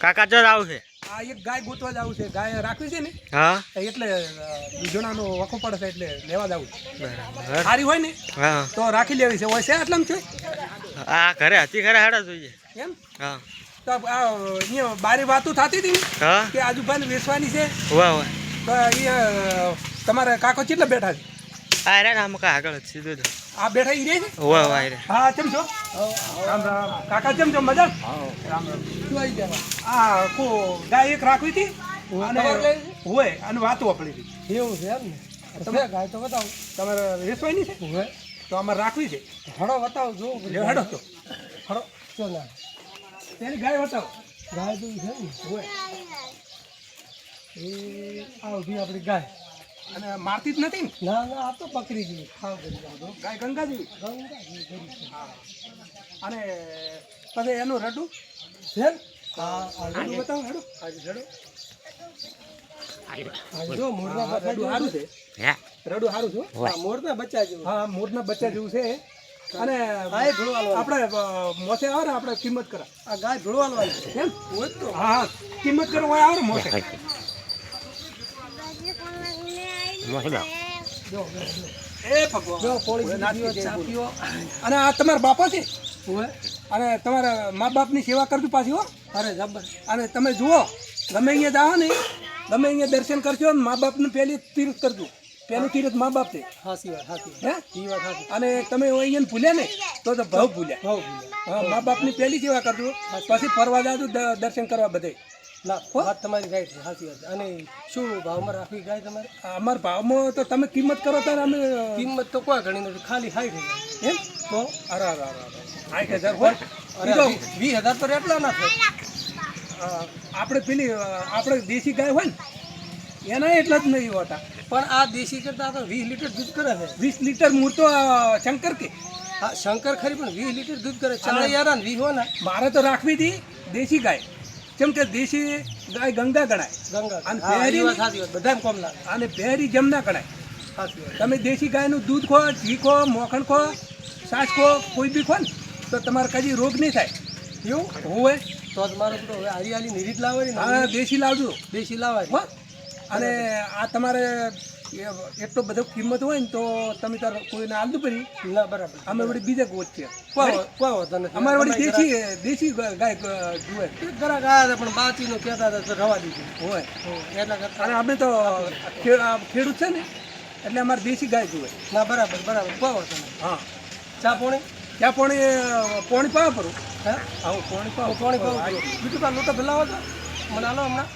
કાકા ચર આવશે આ એક ગાય ગોતવા જવું છે, ગાય રાખવી છે ને હા એટલે જૂનાનો વખો પડે છે એટલે લેવા જવું બરાબર સારી હોય ને હા તો રાખી લેવી છે. હોય છે આટલામ છે આ ઘરે હતી ખરે હાડા જોઈએ એમ હા તો આ અહીંયા બારી વાતું થતી હતી ને હા કે આજુબાજુ વેચવાની છે વાહ વાહ તો અહીંયા તમારા કાકો કેટલા બેઠા છે? આ રે આમ કા આગળ જ સીધું જ આ બેઠા ઈ રે છે? વાહ વાહ રે હા કેમ છો? રામ રામ કાકા કેમ છો? મજા? રામ રામ. શું આવી ગયા? આ કો ગાય એક રાખવી હતી અને હોય અને વાતો આપણી હતી. એવું છે એમ ને? તમે ગાય તો બતાવો. તમારે વેચવાની છે? હોય તો અમારે રાખવી છે. હડો બતાવો જો. હડો તો હડો ચો ના તેની ગાય બતાવો. ગાય તો છે ને હોય એ આ ઉભી આપણી ગાય અને મારતી જ નથી ને? ના ના આ તો બકરી જેવી ખાવ કરી ગાય ગંગા જેવી હા અને પછી એનું રડું છે હા રડું બતાવો રડું રડું જો મોરના રડું સારું છે હે રડું સારું છે મોરના બચ્ચા જેવું હા મોરના બચ્ચા જેવું છે અને આપણે મોસે આવે ને આપણે કિંમત કરા આ ગાય ભળવાનું એમ હોય તો હા કિંમત કરવા આવે ને મોસે અને આ તમારા બાપા છે અને તમારા મા બાપની સેવા કરજો પાછી હો. અરે જબર અને તમે જુઓ ગમે અહીંયા જાઓ ને ગમે અહીંયા દર્શન કરજો ને મા બાપને પહેલી તીર્થ કરજો. પહેલું તીર્થ મા બાપ છે. હે અને તમે અહીંયા ભૂલ્યા ને તો ભાવ ભૂલ્યા હા મા બાપની પહેલી સેવા કરજો પછી ફરવા જાજો દર્શન કરવા બધે. વાત તમારી રાઈટ છે સાચી વાત. અને શું ભાવમાં રાખવી ગાય તમારે? અમારા ભાવમાં તો તમે કિંમત કરો ત્યારે અમે કિંમત તો કોઈ ઘણી નથી ખાલી 60,000 એમ તો અરે 60,000 હોય 20,000 તો એટલા ના થાય. આપણે પેલી આપણે દેશી ગાય હોય ને એના એટલા જ નહીં હોતા પણ આ દેશી કરતા તો 20 લીટર દૂધ કરે છે. 20 લીટર મૂળ તો શંકર કે હા શંકર ખરી પણ 20 લીટર દૂધ કરે. 40,000 ને 20 હોય ને મારે તો રાખવી હતી દેશી ગાય કેમ કે દેશી ગાય ગંગા ગણાય અને પહેરી બધા કોમ લાગે અને પહેરી જમના ગણાય. તમે દેશી ગાયનું દૂધ ખો ઘી ખો મોખણ ખો છાશ ખો કોઈ બી ખો ને તો તમારે કદી રોગ નહીં થાય. એવું હોય તો તમારે તો હવે હરિયાળી નિરીત લાવવાની હા દેશી લાવજો દેશી લાવવાની હો. અને આ તમારે એટલો બધો કિંમત હોય ને તો તમે તાર કોઈને આલતું પડી ના બરાબર અમે વળી બીજા ગોત છે અમારે વળી દેશી ગાય જુએ ઘણા ગાયા પણ બાચીનો કહેતા હતા તો રવા દીધું હોય એટલા કરતા અને અમે તો ખેડૂત છે ને એટલે અમારે દેશી ગાય જુએ ના બરાબર પાવો તમે હા ચા પોણી પાવા પરું હા આવું પોણી પાવ બીજું કાંઈ લોટા ભલાવો તો મને આલો હમણાં